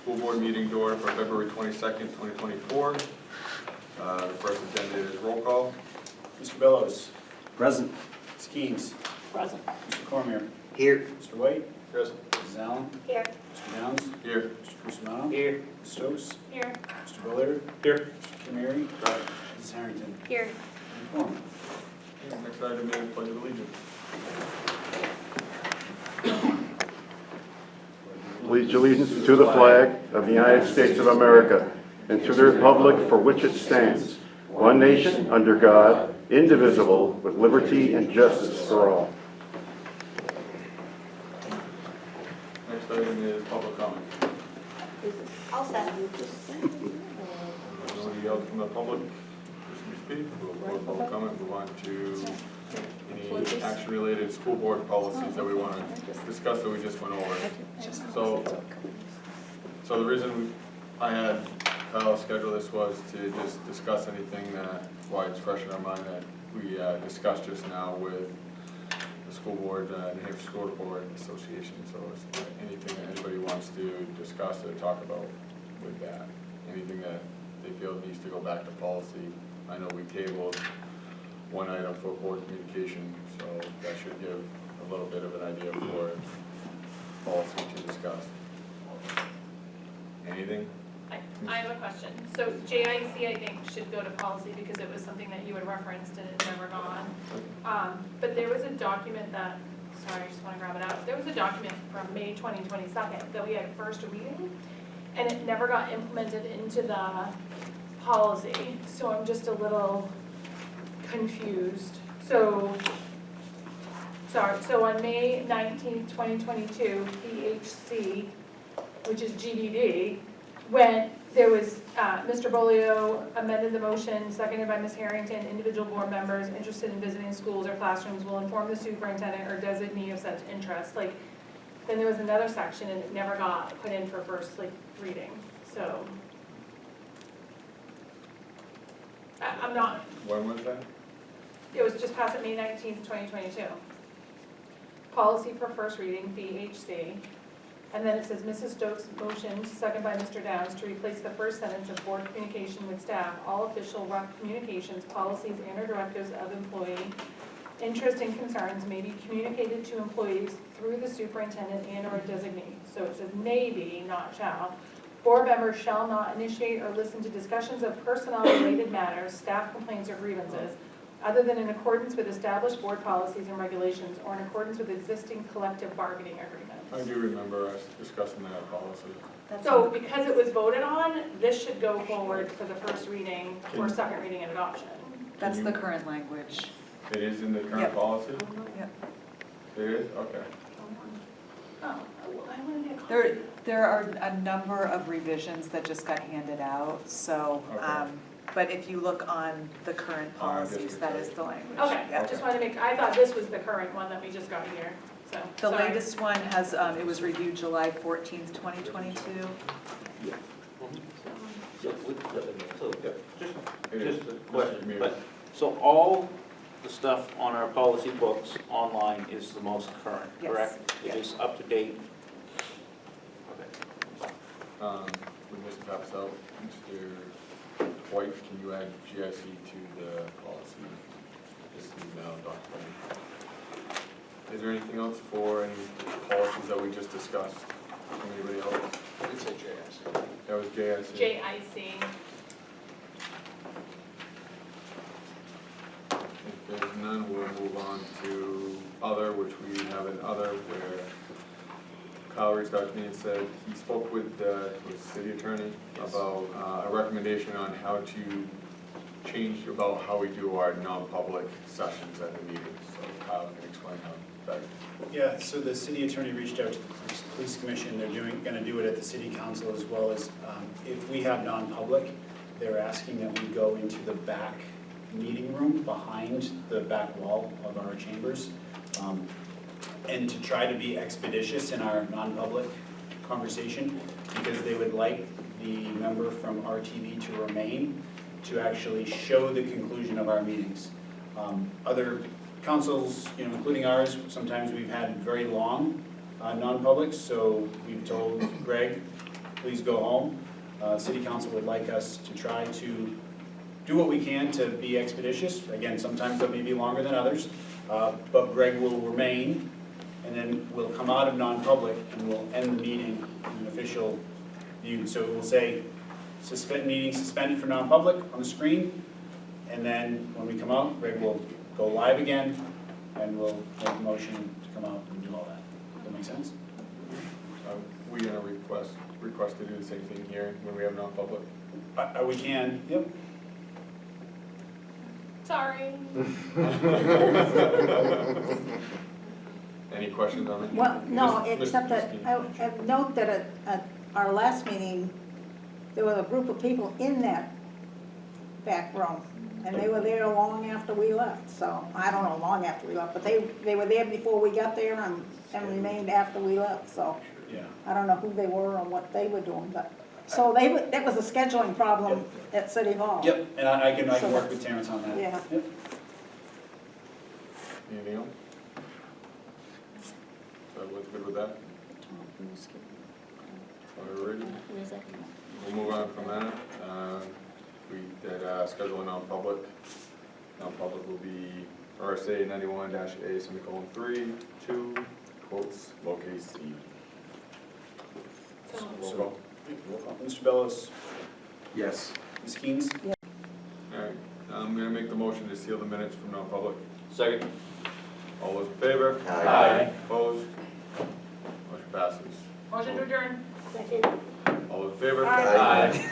school board meeting door for February 22nd, 2024. The first agenda is roll call. Mr. Bellows. Present. Ms. Keynes. Present. Mr. Cormier. Here. Mr. White. Yes. Mrs. Allen. Here. Mr. Downs. Here. Mr. Cusumano. Here. Ms. Stokes. Here. Mr. Bullard. Here. Mr. Kimari. Mrs. Harrington. Here. And quorum. Next item is pledge of allegiance. Pledge allegiance to the flag of the United States of America and to the republic for which it stands, one nation, under God, indivisible, with liberty and justice for all. Next item is public comment. All set. Nobody else from the public wishing to speak? We'll close public comment, move on to any action-related school board policies that we want to discuss that we just went over. So the reason I had Kyle schedule this was to just discuss anything that, why it's fresh in our mind, that we discussed just now with the school board, New Hampshire School Board Association. So it's anything that anybody wants to discuss or talk about with that, anything that they feel needs to go back to policy. I know we tabled one item for board communication, so that should give a little bit of an idea for policy to discuss. Anything? I have a question. So JIC, I think, should go to policy because it was something that you had referenced and it's never gone. But there was a document that, sorry, I just want to grab it out. There was a document from May 2022 that we had first reading, and it never got implemented into the policy. So I'm just a little confused. So on May 19th, 2022, PHC, which is GDD, when there was, Mr. Bolio amended the motion, seconded by Ms. Harrington, individual board members interested in visiting schools or classrooms will inform the superintendent or designee of such interest. Like, then there was another section and it never got put in for first reading, so. I'm not, When was that? it was just passed at May 19th, 2022. Policy for first reading, BHC. And then it says Mrs. Stokes motioned, second by Mr. Downs, to replace the first sentence of board communication with staff. All official communications, policies, and or directives of employee interest and concerns may be communicated to employees through the superintendent and or designee. So it says maybe, not shall. Board members shall not initiate or listen to discussions of personnel-related matters, staff complaints, or grievances, other than in accordance with established board policies and regulations or in accordance with existing collective bargaining agreements. I do remember us discussing that policy. So because it was voted on, this should go forward for the first reading or second reading and adoption. That's the current language. It is in the current Yep. policy? Yep. It is? Okay. Oh, I want to get a copy. There are a number of revisions that just got handed out, so, Okay. but if you look on the current Oh, I guess policies, you're that right. is the language. Okay, Yeah. just wanted to make, I thought this was the current one that we just got here, so. The sorry. latest one has, it was reviewed July 14th, 2022. It is. Just a question, Mr. but, so all the stuff on our policy books online is the most current, Yes. correct? It is up to date? Okay. With Mr. Papsell, Mr. White, can you add GIC to the policy? This email document. Is there anything else for any policies that we just discussed? Anybody else? I did say JS. That was JIC. JIC. If there's none, we'll move on to other, which we have an other where Kyle reached out to me and said he spoke with the city attorney about a recommendation on how to change about how we do our non-public sessions at the meetings. So Kyle can explain how that. Yeah, so the city attorney reached out to the police commission. They're gonna do it at the city council as well as, if we have non-public, they're asking that we go into the back meeting room behind the back wall of our chambers. And to try to be expeditious in our non-public conversation, because they would like the member from RTV to remain to actually show the conclusion of our meetings. Other councils, including ours, sometimes we've had very long non-publics, so we've told Greg please go home. City council would like us to try to do what we can to be expeditious. Again, sometimes that may be longer than others, but Greg will remain, and then we'll come out of non-public and we'll end the meeting in an official view. So it will say, meeting suspended for non-public on the screen, and then when we come out, Greg will go live again, and we'll make a motion to come out and do all that. Does that make sense? We gonna request to do the same thing here when we have non-public? We can, yep. Sorry. Any questions on it? Well, no, Miss- except Miss that Keane? I note that at our last meeting, there was a group of people in that back room, and they were there long after we left, so, I don't know, long after we left, but they were there before we got there and remained after we left, so Yeah. I don't know who they were or what they were doing, but, so that was a scheduling problem at City Hall. Yep, and I can work with Terrence on that. Yeah. Yep. Anything else? So what's good with that? Alrighty, we'll move on from that. We did schedule a non-public. Non-public will be RSA 91-A semicolon 3, 2, quotes, lowercase c. Roll call. Roll call. Mr. Bellows, Yes. Ms. Keens? Alright, I'm gonna make the motion to seal the minutes from non-public. Second. All those in favor? Aye. Opposed? Motion passes. Motion to adjourn. Second. All those in favor? Aye.